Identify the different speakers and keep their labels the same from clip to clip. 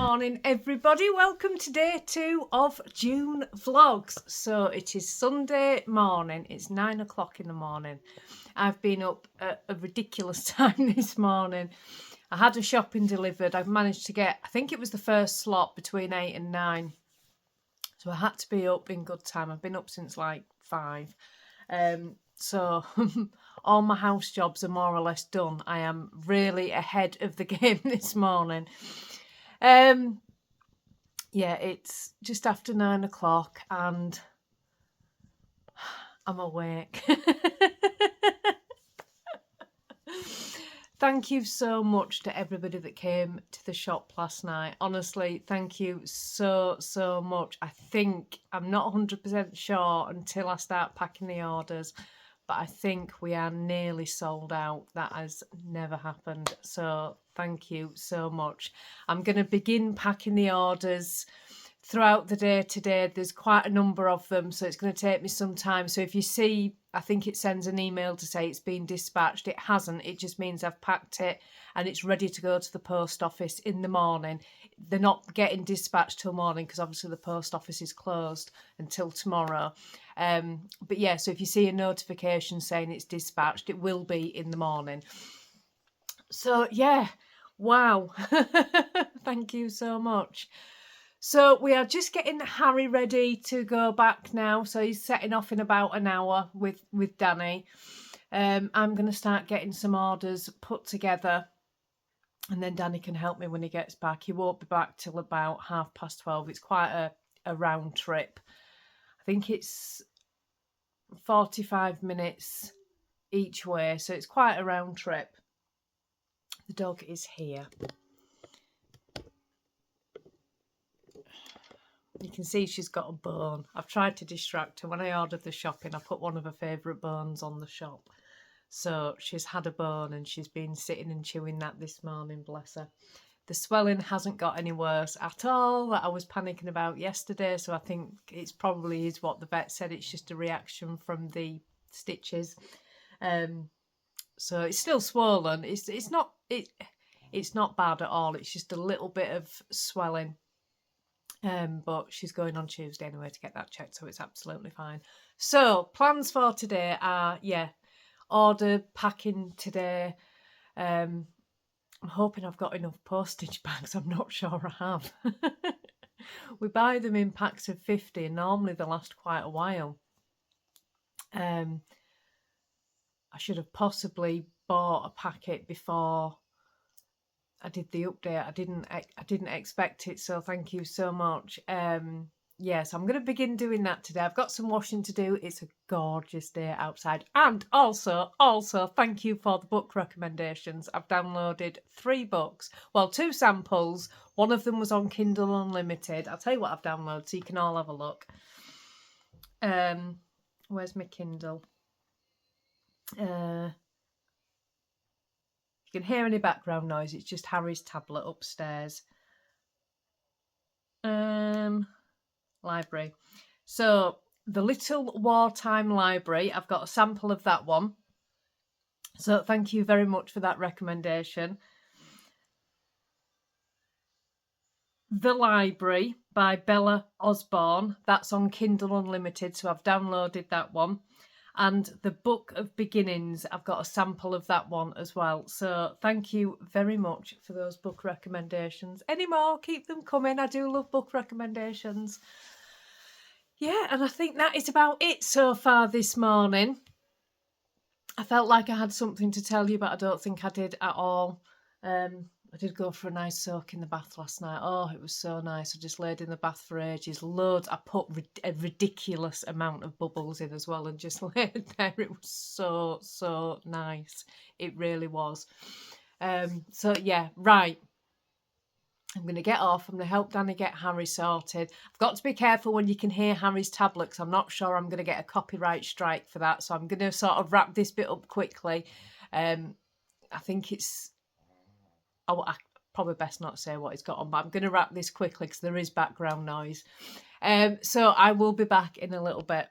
Speaker 1: morning, everybody. Welcome to day 2 of June vlogs. So it is Sunday morning. It's 9 o'clock in the morning. I've been up at a ridiculous time this morning. I had a shopping delivered. I've managed to get, I think it was the first slot between 8 and 9. So I had to be up in good time. I've been up since like 5. So all my house jobs are more or less done. I am really ahead of the game this morning. Yeah, it's just after 9 o'clock and I'm awake. Thank you so much to everybody that came to the shop last night. Honestly, thank you so much. I think, I'm not 100% sure until I start packing the orders, but I think we are nearly sold out. That has never happened. So thank you so much. I'm going to begin packing the orders throughout the day today. There's quite a number of them, so it's going to take me some time. So if you see, I think it sends an email to say it's been dispatched. It hasn't. It just means I've packed it and it's ready to go to the post office in the morning. They're not getting dispatched till morning because obviously the post office is closed until tomorrow. But yeah, so if you see a notification saying it's dispatched, it will be in the morning. So yeah, wow. Thank you so much. So we are just getting Harry ready to go back now. So he's setting off in about an hour with Danny. I'm going to start getting some orders put together. And then Danny can help me when he gets back. He won't be back till about 12:30. It's quite a round trip. I think it's 45 minutes each way. So it's quite a round trip. The dog is here. You can see she's got a bone. I've tried to distract her. When I ordered the shopping, I put one of her favourite bones on the shop. So she's had a bone and she's been sitting and chewing that this morning, bless her. The swelling hasn't got any worse at all that I was panicking about yesterday. So I think it's probably is what the vet said. It's just a reaction from the stitches. So it's still swollen. It's not bad at all. It's just a little bit of swelling. But she's going on Tuesday anyway to get that checked, so it's absolutely fine. So plans for today are, yeah, order packing today. I'm hoping I've got enough postage bags. I'm not sure I have. We buy them in packs of 50 and normally they last quite a while. I should have possibly bought a packet before I did the update. I didn't expect it, so thank you so much. Yes, I'm going to begin doing that today. I've got some washing to do. It's a gorgeous day outside. And also, thank you for the book recommendations. I've downloaded 3 books. Well, 2 samples. One of them was on Kindle Unlimited. I'll tell you what I've downloaded so you can all have a look. Where's my Kindle? You can hear any background noise. It's just Harry's tablet upstairs. Library. So the Little Wartime Library, I've got a sample of that one. So thank you very much for that recommendation. The Library by Bella Osborne. That's on Kindle Unlimited, so I've downloaded that one. And the Book of Beginnings, I've got a sample of that one as well. So thank you very much for those book recommendations. Any more, keep them coming. I do love book recommendations. Yeah, and I think that is about it so far this morning. I felt like I had something to tell you, but I don't think I did at all. I did go for a nice soak in the bath last night. Oh, it was so nice. I just laid in the bath for ages. Loads. I put a ridiculous amount of bubbles in as well and just laid there. It was so nice. It really was. So yeah, right. I'm going to get off. I'm going to help Danny get Harry sorted. I've got to be careful when you can hear Harry's tablet because I'm not sure I'm going to get a copyright strike for that. So I'm going to sort of wrap this bit up quickly. I think it's... I probably best not say what he's got on, but I'm going to wrap this quickly because there is background noise. So I will be back in a little bit.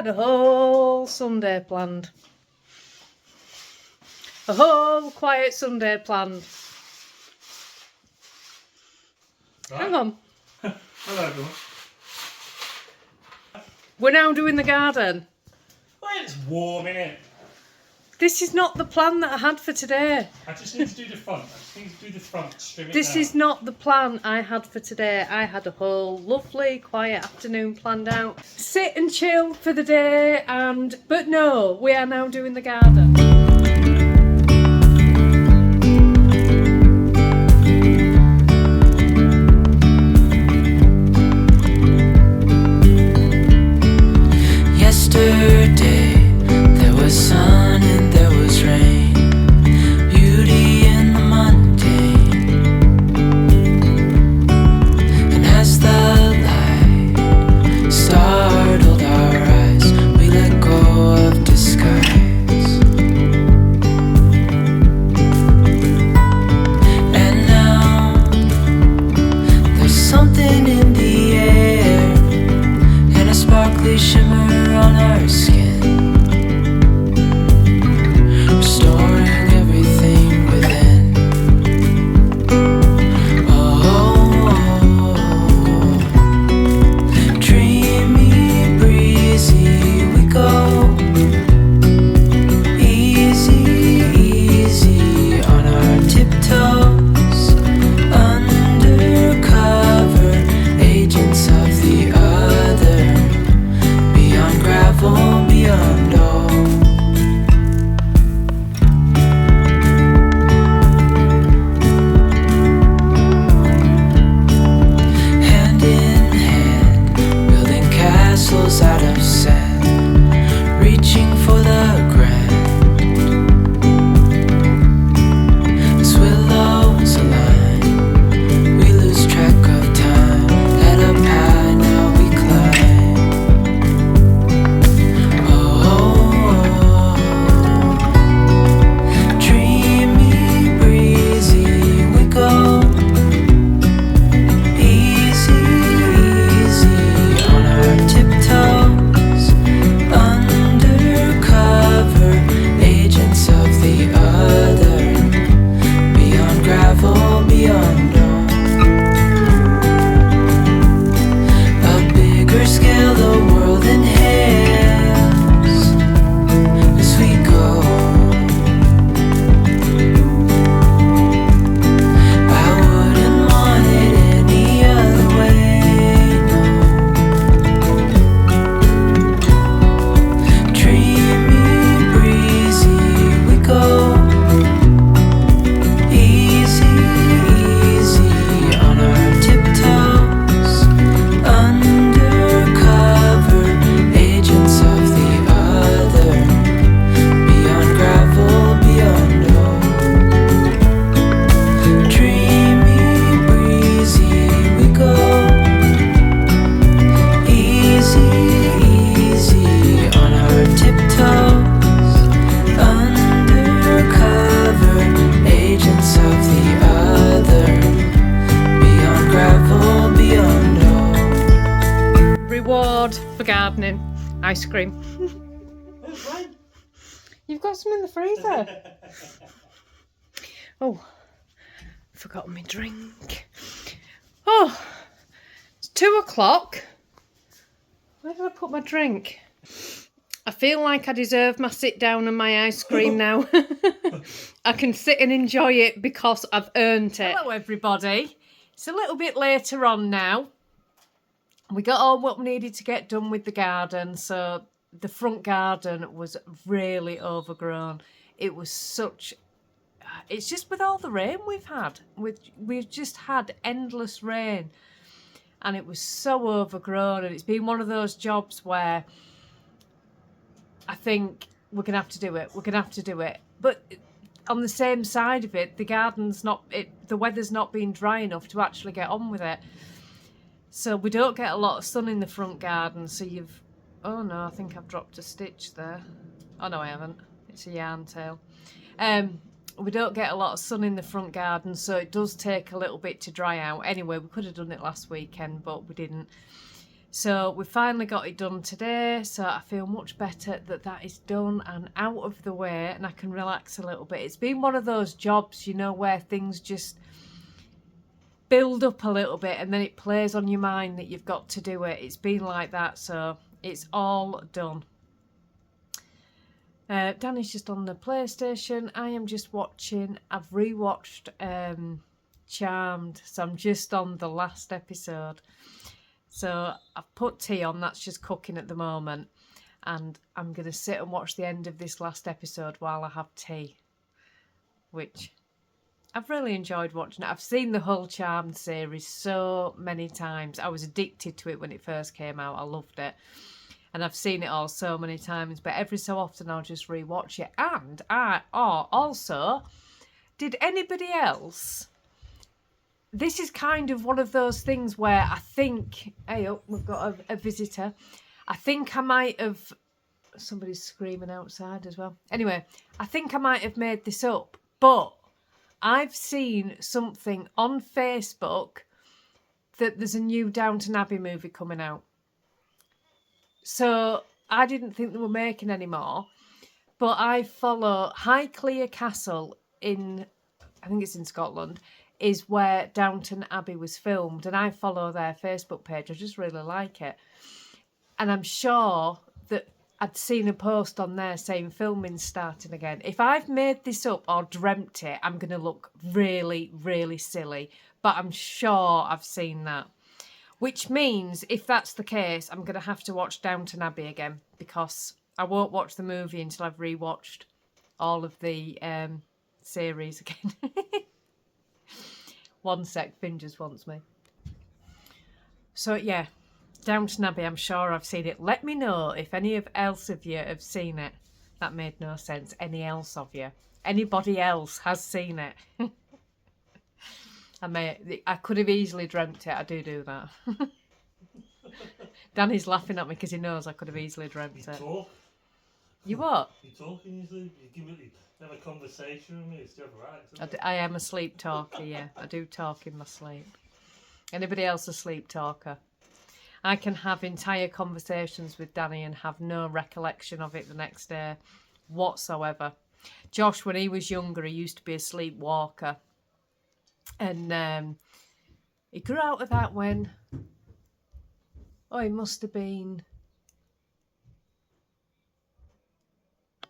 Speaker 1: had a whole Sunday planned. A whole quiet Sunday planned. Right. Hang on.
Speaker 2: Hello everyone.
Speaker 1: We're now doing the garden.
Speaker 2: Well, it's warm, innit?
Speaker 1: This is not the plan that I had for today.
Speaker 2: I just need to do the front. Trim it
Speaker 1: This
Speaker 2: down.
Speaker 1: is not the plan I had for today. I had a whole lovely quiet afternoon planned out. Sit and chill for the day but no, we are now doing the garden.
Speaker 3: Yesterday there was sun and there was rain, beauty in the mundane. And as the light startled our eyes, we let go of disguise. And now there's something in the air and a sparkly shimmer on our skin, restoring everything within. Oh, dreamy, breezy, we go. Easy, easy on our tiptoes, undercover agents of the other. Beyond gravel, beyond all. Hand in hand, building castles out of sand, reaching for the grand. As willows align, we lose track of time. Head up high, now we climb. Dreamy, breezy, we go. Easy, easy on our tiptoes, undercover agents of the other. Beyond gravel, beyond all. A bigger scale, the world inhales as we go. I wouldn't want it any other way, no. Dreamy, breezy, we go. Easy, easy on our tiptoes, undercover agents of the other. Beyond gravel, beyond all. Dreamy, breezy, we go. Easy, easy on our tiptoes, undercover agents of the other. Beyond gravel, beyond all.
Speaker 1: Reward for gardening. Ice cream. You've got some in the freezer. Oh, forgotten my drink. Oh, it's 2 o'clock. Where did I put my drink? I feel like I deserve my sit down and my ice cream now. I can sit and enjoy it because I've earned it. Hello everybody. It's a little bit later on now. We got all what we needed to get done with the garden. So the front garden was really overgrown. It was such... It's just with all the rain we've had. We've just had endless rain. And it was so overgrown. And it's been one of those jobs where I think we're going to have to do it. We're going to have to do it. But on the same side of it, the garden's not... the weather's not been dry enough to actually get on with it. So we don't get a lot of sun in the front garden. So you've... Oh no, I think I've dropped a stitch there. Oh no, I haven't. It's a yarn tail. We don't get a lot of sun in the front garden, so it does take a little bit to dry out. Anyway, we could have done it last weekend, but we didn't. So we finally got it done today, so I feel much better that that is done and out of the way, and I can relax a little bit. It's been one of those jobs, you know, where things just build up a little bit and then it plays on your mind that you've got to do it. It's been like that, so it's all done. Danny's just on the PlayStation. I am just watching. I've rewatched Charmed, so I'm just on the last episode. So I've put tea on, that's just cooking at the moment. And I'm going to sit and watch the end of this last episode while I have tea. Which I've really enjoyed watching it. I've seen the whole Charmed series so many times. I was addicted to it when it first came out. I loved it. And I've seen it all so many times. But every so often I'll just rewatch it. And also, did anybody else... This is kind of one of those things where I think... Hey, oh, we've got a visitor. I think I might have... Somebody's screaming outside as well. Anyway, I think I might have made this up. But I've seen something on Facebook that there's a new Downton Abbey movie coming out. So I didn't think they were making any more. But I follow Highclere Castle in... I think it's in Scotland... is where Downton Abbey was filmed, and I follow their Facebook page. I just really like it. And I'm sure that I'd seen a post on there saying filming's starting again. If I've made this up or dreamt it, I'm going to look really, really silly. But I'm sure I've seen that. Which means, if that's the case, I'm going to have to watch Downton Abbey again, because I won't watch the movie until I've rewatched all of the series again. One sec, Finn just wants me. So yeah, Downton Abbey, I'm sure I've seen it. Let me know if any else of you have seen it. That made no sense. Any else of you? Anybody else has seen it? I could have easily dreamt it. I do that. Danny's laughing at me because he knows I could have easily dreamt it.
Speaker 2: Talk.
Speaker 1: You what?
Speaker 2: You talking easily. You have a conversation with me. It's just right.
Speaker 1: I am a sleep talker, yeah. I do talk in my sleep. Anybody else a sleep talker? I can have entire conversations with Danny and have no recollection of it the next day whatsoever. Josh, when he was younger, he used to be a sleepwalker. And he grew out of that when... Oh, he must have been...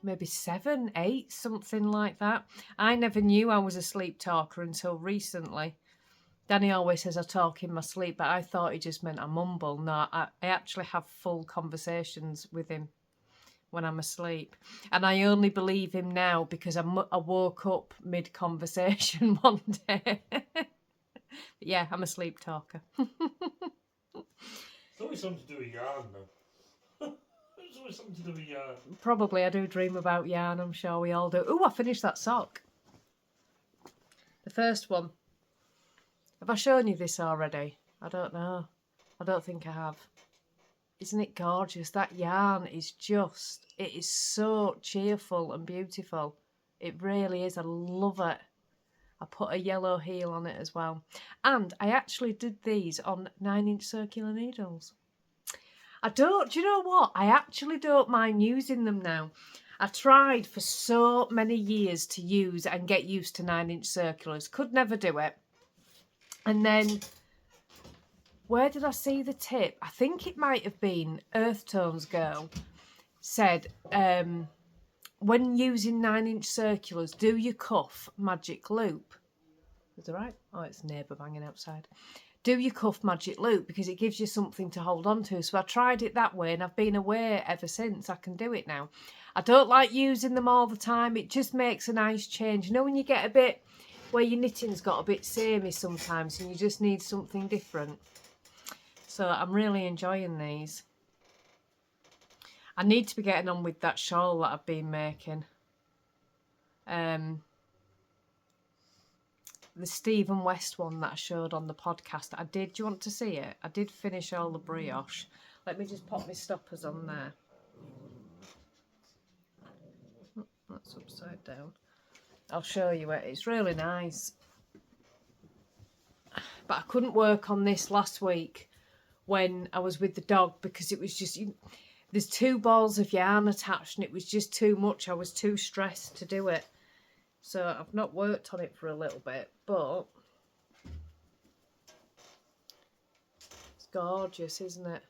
Speaker 1: maybe 7, 8, something like that. I never knew I was a sleep talker until recently. Danny always says I talk in my sleep, but I thought he just meant I mumble. No, I actually have full conversations with him when I'm asleep. And I only believe him now because I woke up mid-conversation one day. But yeah, I'm a sleep talker.
Speaker 2: It's always something to do with yarn, though. It's always something to do with yarn.
Speaker 1: Probably I do dream about yarn, I'm sure we all do. Oh, I finished that sock. The first one. Have I shown you this already? I don't know. I don't think I have. Isn't it gorgeous? That yarn is just... It is so cheerful and beautiful. It really is. I love it. I put a yellow heel on it as well. And I actually did these on 9-inch circular needles. Do you know what? I actually don't mind using them now. I tried for so many years to use and get used to 9-inch circulars. Could never do it. And then, where did I see the tip? I think it might have been Earth Tones Girl said, when using 9-inch circulars, do your cuff magic loop. Is that right? Oh, it's neighbour banging outside. Do your cuff magic loop because it gives you something to hold on to. So I tried it that way and I've been aware ever since. I can do it now. I don't like using them all the time. It just makes a nice change. You know when you get a bit where your knitting's got a bit samey sometimes and you just need something different. So I'm really enjoying these. I need to be getting on with that shawl that I've been making. The Stephen West one that I showed on the podcast. Do you want to see it? I did finish all the brioche. Let me just pop my stoppers on there. That's upside down. I'll show you it. It's really nice. But I couldn't work on this last week when I was with the dog, because it was just, there's 2 balls of yarn attached and it was just too much. I was too stressed to do it. So I've not worked on it for a little bit, but it's gorgeous, isn't it?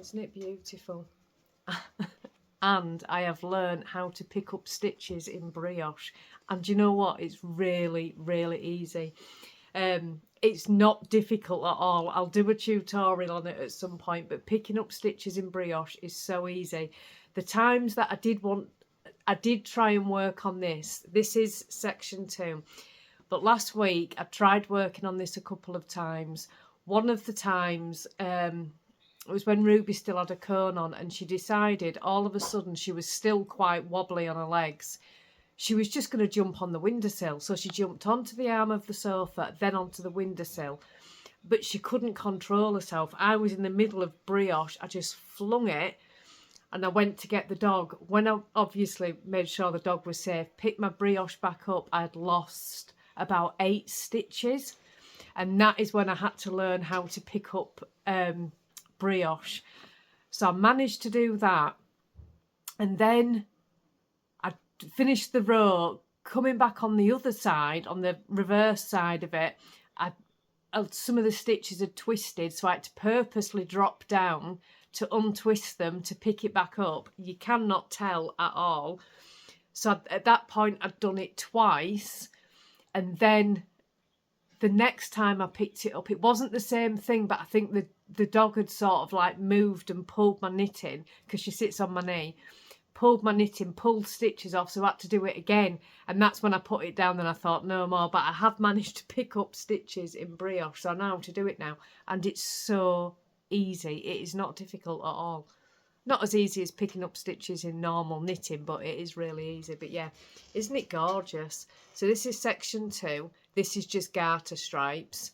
Speaker 1: Isn't it beautiful? And I have learned how to pick up stitches in brioche. And do you know what? It's really, really easy. It's not difficult at all. I'll do a tutorial on it at some point, but picking up stitches in brioche is so easy. The times that I did try and work on this. This is section 2. But last week I tried working on this a couple of times. One of the times, it was when Ruby still had a cone on, and she decided all of a sudden she was still quite wobbly on her legs. She was just going to jump on the windowsill. So she jumped onto the arm of the sofa, then onto the windowsill. But she couldn't control herself. I was in the middle of brioche. I just flung it and I went to get the dog. When I obviously made sure the dog was safe, picked my brioche back up, I had lost about 8 stitches. And that is when I had to learn how to pick up brioche. So I managed to do that, and then I finished the row. Coming back on the other side, on the reverse side of it, some of the stitches had twisted, so I had to purposely drop down to untwist them to pick it back up. You cannot tell at all. So at that point I'd done it twice, and then the next time I picked it up, it wasn't the same thing, but I think the dog had sort of like moved and pulled my knitting, because she sits on my knee, pulled my knitting, pulled stitches off, so I had to do it again. And that's when I put it down, and I thought no more. But I have managed to pick up stitches in brioche, so I know how to do it now. And it's so easy. It is not difficult at all. Not as easy as picking up stitches in normal knitting, but it is really easy. But yeah, isn't it gorgeous? So this is section 2. This is just garter stripes.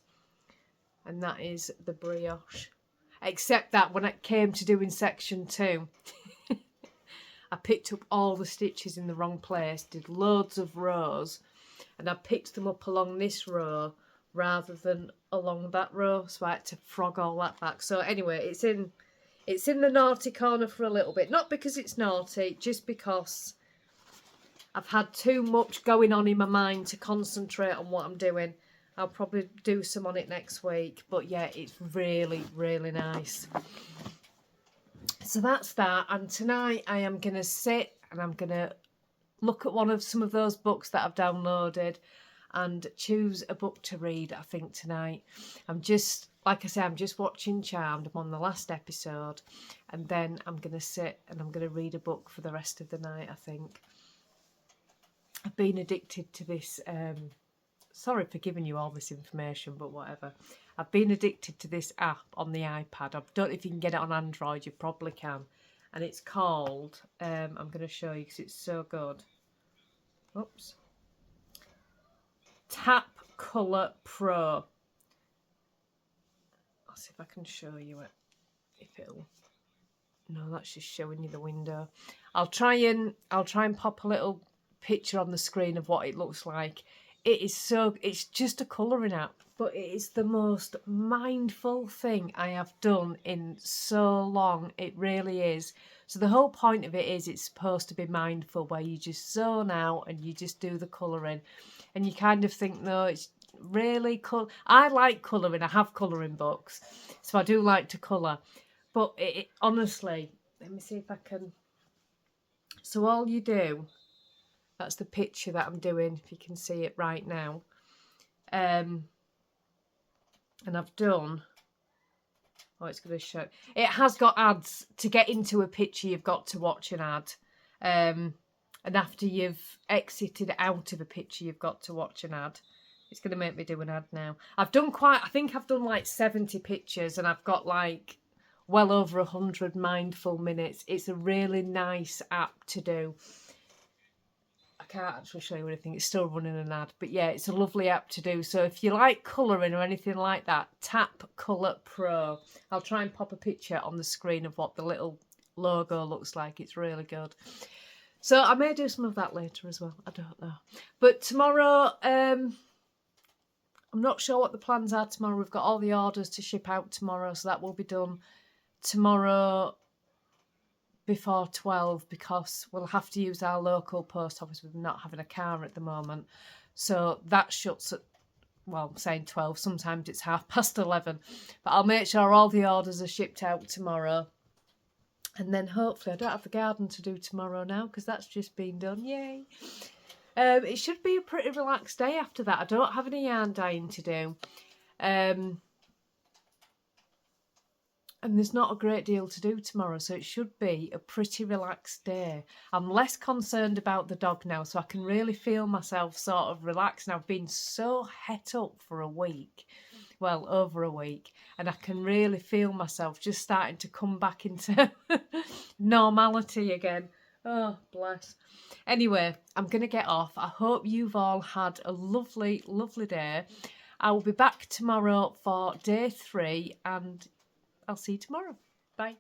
Speaker 1: And that is the brioche. Except that when it came to doing section 2, I picked up all the stitches in the wrong place, did loads of rows, and I picked them up along this row rather than along that row, so I had to frog all that back. So anyway, it's in the naughty corner for a little bit. Not because it's naughty, just because I've had too much going on in my mind to concentrate on what I'm doing. I'll probably do some on it next week. But yeah, it's really, really nice. So that's that. And tonight I am going to sit and I'm going to look at some of those books that I've downloaded and choose a book to read, I think, tonight. Like I say, I'm just watching Charmed. I'm on the last episode. And then I'm going to sit and I'm going to read a book for the rest of the night, I think. I've been addicted to this. Sorry for giving you all this information, but whatever. I've been addicted to this app on the iPad. I don't know if you can get it on Android. You probably can. And it's called, I'm going to show you because it's so good. Oops. Tap Colour Pro. I'll see if I can show you it. If it'll. No, that's just showing you the window. I'll try and pop a little picture on the screen of what it looks like. It's just a colouring app, but it is the most mindful thing I have done in so long. It really is. So the whole point of it is it's supposed to be mindful, where you just zone out and you just do the colouring, and you kind of think, no, it's really cool. I like colouring. I have colouring books, so I do like to colour. But it honestly, let me see if I can. So all you do. That's the picture that I'm doing, if you can see it right now. And I've done... Oh, it's going to show... It has got ads. To get into a picture, you've got to watch an ad. And after you've exited out of a picture, you've got to watch an ad. It's going to make me do an ad now. I think I've done like 70 pictures, and I've got like well over 100 mindful minutes. It's a really nice app to do. I can't actually show you anything, it's still running an ad, but yeah, it's a lovely app to do. So if you like colouring or anything like that, Tap Colour Pro. I'll try and pop a picture on the screen of what the little logo looks like. It's really good. So I may do some of that later as well, I don't know. But tomorrow, I'm not sure what the plans are tomorrow. We've got all the orders to ship out tomorrow, so that will be done tomorrow before 12 because we'll have to use our local post office with not having a car at the moment. So that shuts at, well, I'm saying 12, sometimes it's 11:30. But I'll make sure all the orders are shipped out tomorrow. And then hopefully I don't have the garden to do tomorrow now because that's just been done. Yay! It should be a pretty relaxed day after that. I don't have any yarn dyeing to do. And there's not a great deal to do tomorrow, so it should be a pretty relaxed day. I'm less concerned about the dog now, so I can really feel myself sort of relaxed. And I've been so het up for a week, well, over a week, and I can really feel myself just starting to come back into normality again. Oh, bless. Anyway, I'm going to get off. I hope you've all had a lovely, lovely day. I will be back tomorrow for day 3 and I'll see you tomorrow. Bye.